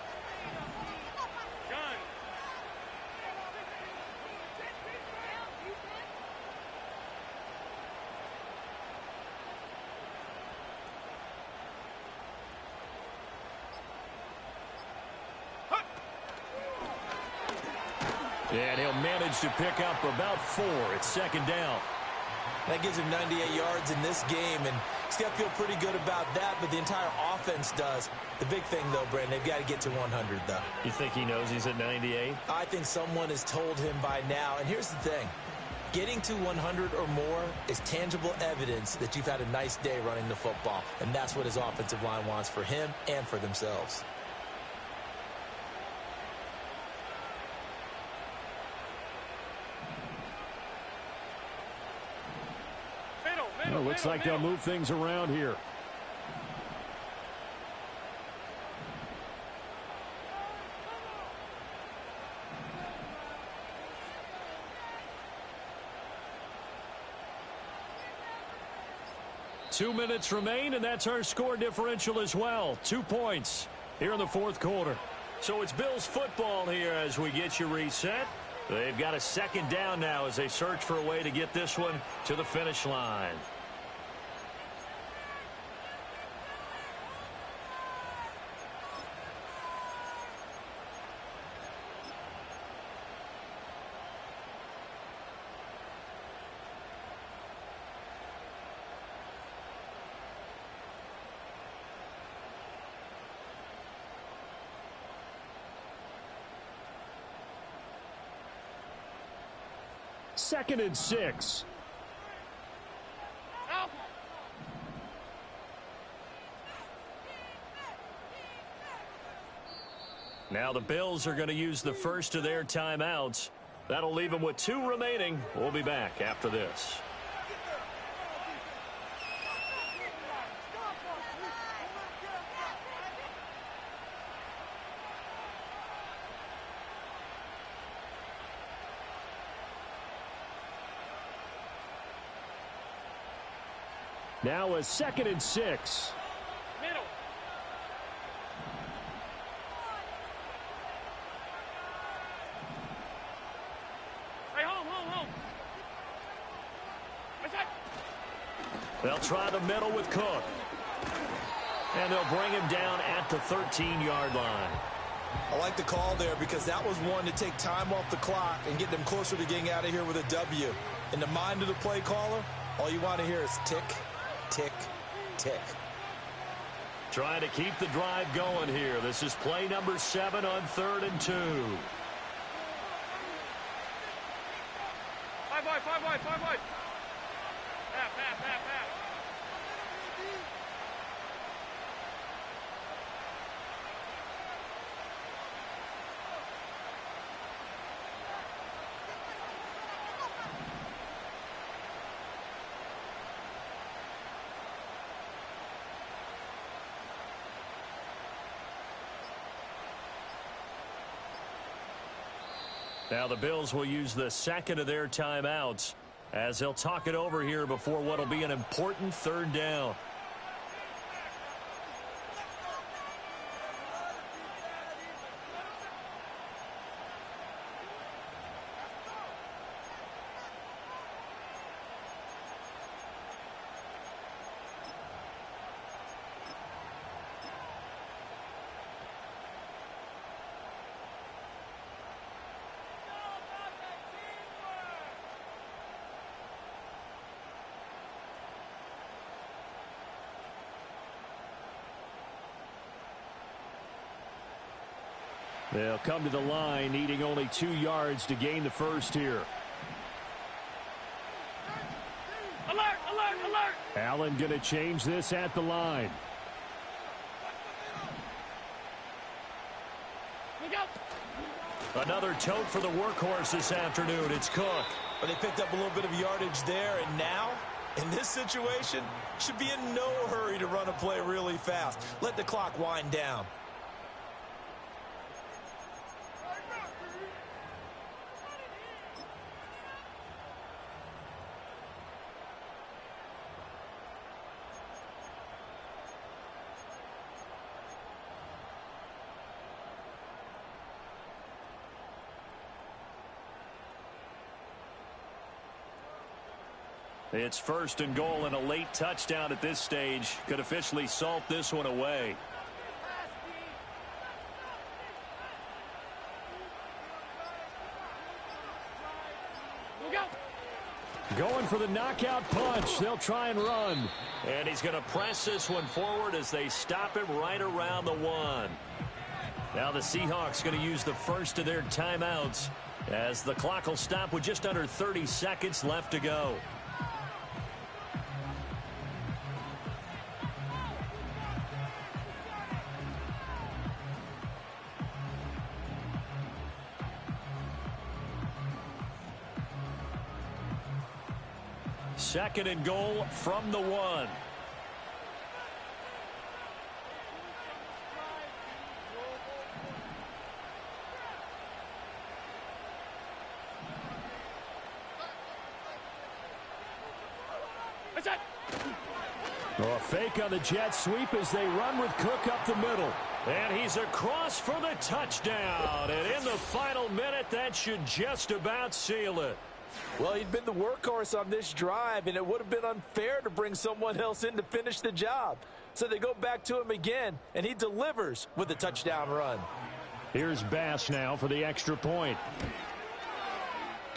And he'll manage to pick up about 4. It's 2nd down. That gives him 98 yards in this game, and he's got to feel pretty good about that, but the entire offense does. The big thing, though, Brandon, they've got to get to 100, though. You think he knows he's at 98? I think someone has told him by now, and here's the thing. Getting to 100 or more is tangible evidence that you've had a nice day running the football, and that's what his offensive line wants for him and for themselves. Well, looks like they'll move things around here. Two minutes remain, and that's our score differential as well. 2 points here in the 4th quarter. So it's Bills football here as we get you reset. They've got a 2nd down now as they search for a way to get this one to the finish line. 2nd and 6. Out. Now the Bills are going to use the first of their timeouts. That'll leave them with 2 remaining. We'll be back after this. Now a 2nd and 6. Middle. Hey, home. What's that? They'll try the middle with Cook. And they'll bring him down at the 13-yard line. I like the call there because that was one to take time off the clock and get them closer to getting out of here with a W. In the mind of the play caller, all you want to hear is tick, tick, tick. Trying to keep the drive going here. This is play number 7 on 3rd and 2. 5 wide. Pass. Now the Bills will use the 2nd of their timeouts as they'll talk it over here before what will be an important 3rd down. They'll come to the line needing only 2 yards to gain the first here. Alert. Allen going to change this at the line. Look out. Another tote for the workhorse this afternoon. It's Cook. But they picked up a little bit of yardage there, and now, in this situation, should be in no hurry to run a play really fast. Let the clock wind down. It's 1st and goal, and a late touchdown at this stage could officially salt this one away. Look out. Going for the knockout punch. They'll try and run. And he's going to press this one forward as they stop him right around the 1. Now the Seahawks going to use the first of their timeouts as the clock will stop with just under 30 seconds left to go. Second and goal from the 1. What's that? Oh, a fake on the jet sweep as they run with Cook up the middle. And he's across for the touchdown. And in the final minute, that should just about seal it. Well, he'd been the workhorse on this drive, and it would have been unfair to bring someone else in to finish the job. So they go back to him again, and he delivers with a touchdown run. Here's Bass now for the extra point.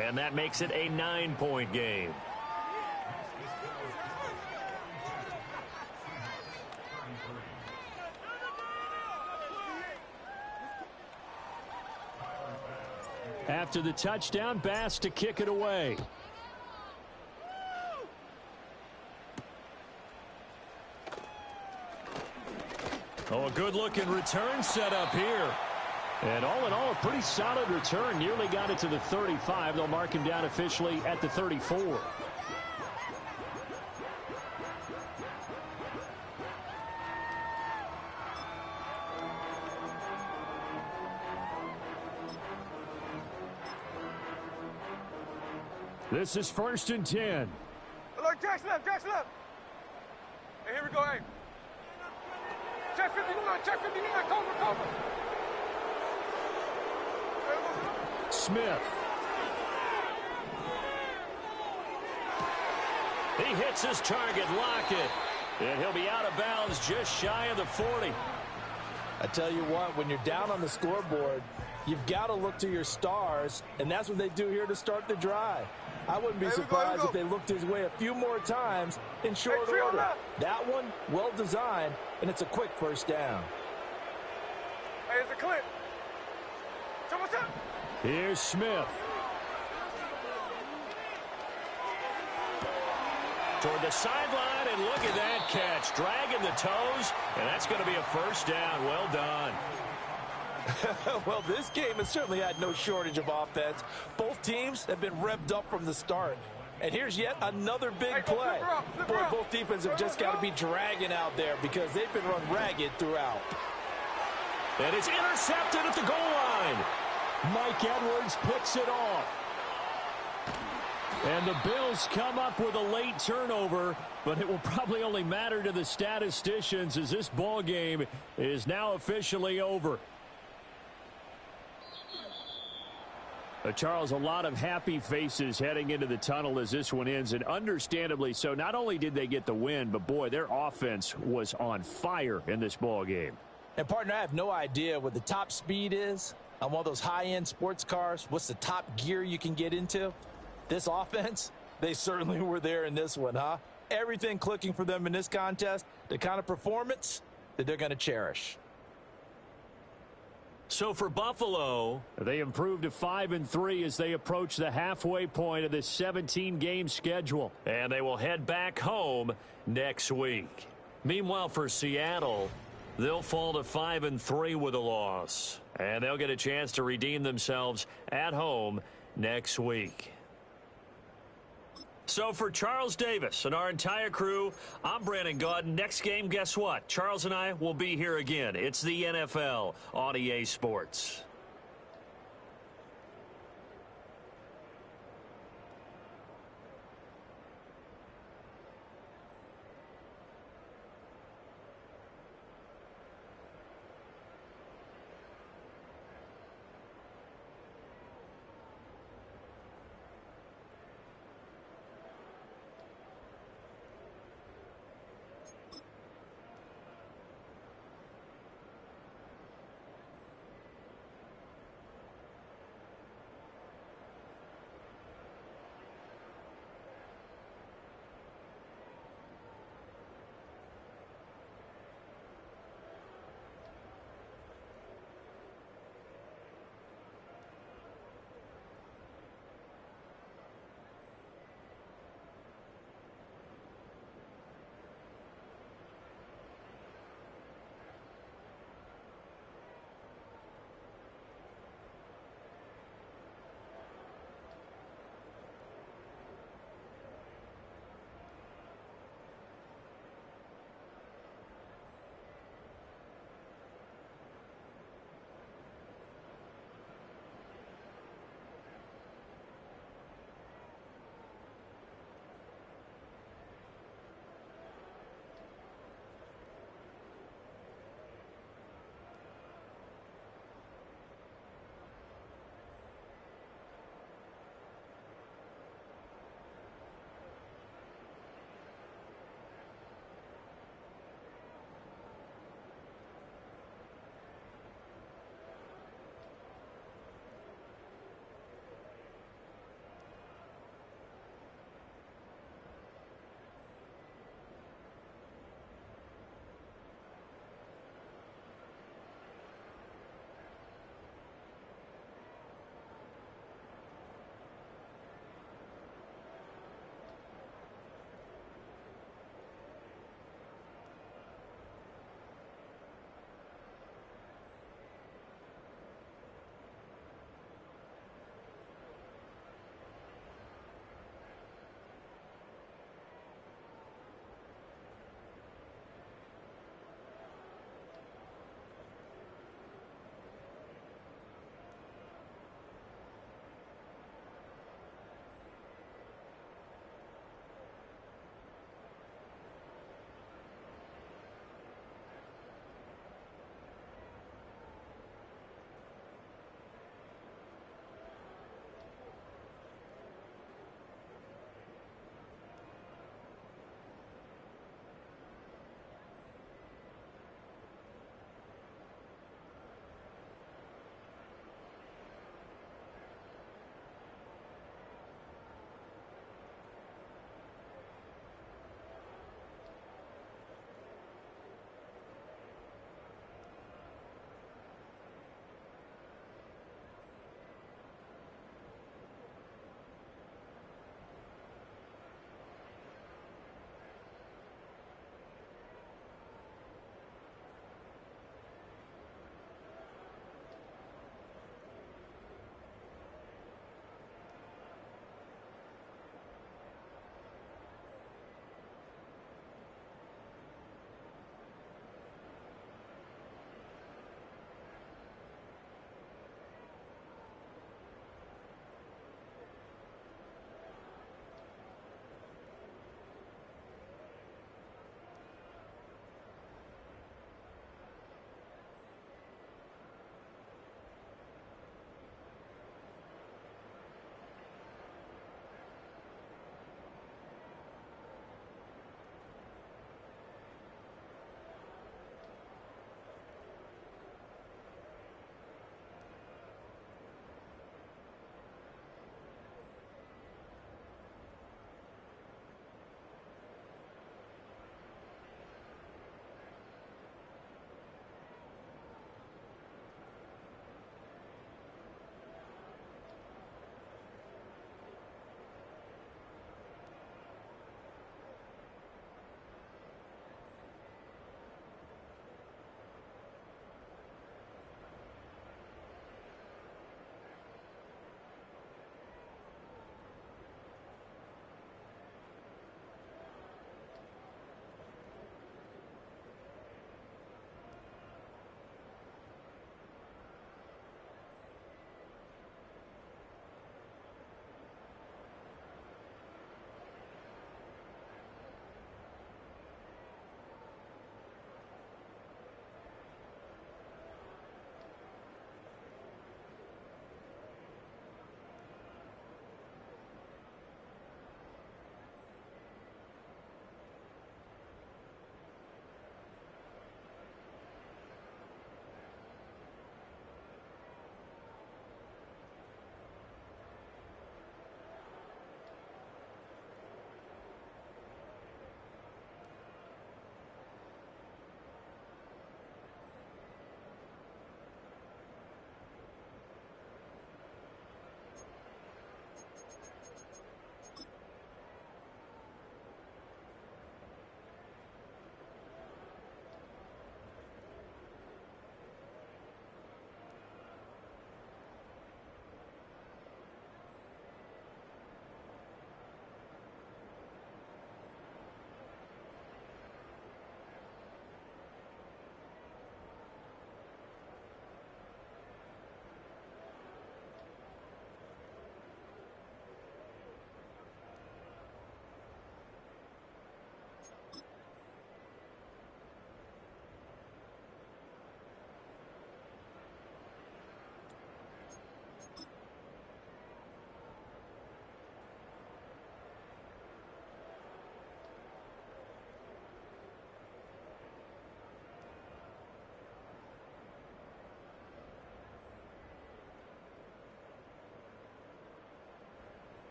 And that makes it a 9-point game. After the touchdown, Bass to kick it away. Oh, a good-looking return set up here. And all in all, a pretty solid return. Nearly got it to the 35. They'll mark him down officially at the 34. This is 1st and 10. Look, Jack's left, Jack's left. Hey, here we go, hey. Jack 59, cover. Smith. He hits his target, Lockett. And he'll be out of bounds just shy of the 40. I tell you what, when you're down on the scoreboard, you've got to look to your stars, and that's what they do here to start the drive. I wouldn't be surprised if they looked his way a few more times in short order. That one, well designed, and it's a quick 1st down. Hey, it's a clip. So what's up? Here's Smith. Toward the sideline, and look at that catch. Dragging the toes, and that's going to be a 1st down. Well done. Well, this game has certainly had no shortage of offense. Both teams have been revved up from the start. And here's yet another big play. Boy, both defenses have just got to be dragging out there because they've been run ragged throughout. And it's intercepted at the goal line. Mike Edwards picks it off. And the Bills come up with a late turnover, but it will probably only matter to the statisticians as this ball game is now officially over. Charles, a lot of happy faces heading into the tunnel as this one ends, and understandably so. Not only did they get the win, but boy, their offense was on fire in this ball game. And partner, I have no idea what the top speed is on one of those high-end sports cars. What's the top gear you can get into? This offense, they certainly were there in this one, huh? Everything clicking for them in this contest, the kind of performance that they're going to cherish. So for Buffalo, they improved to 5-3 as they approach the halfway point of this 17-game schedule. and they will head back home next week. Meanwhile, for Seattle, they'll fall to 5-3 with a loss, and they'll get a chance to redeem themselves at home next week. So for Charles Davis and our entire crew, I'm Brandon Gaudin. Next game, guess what? Charles and I will be here again. It's the NFL on EA Sports.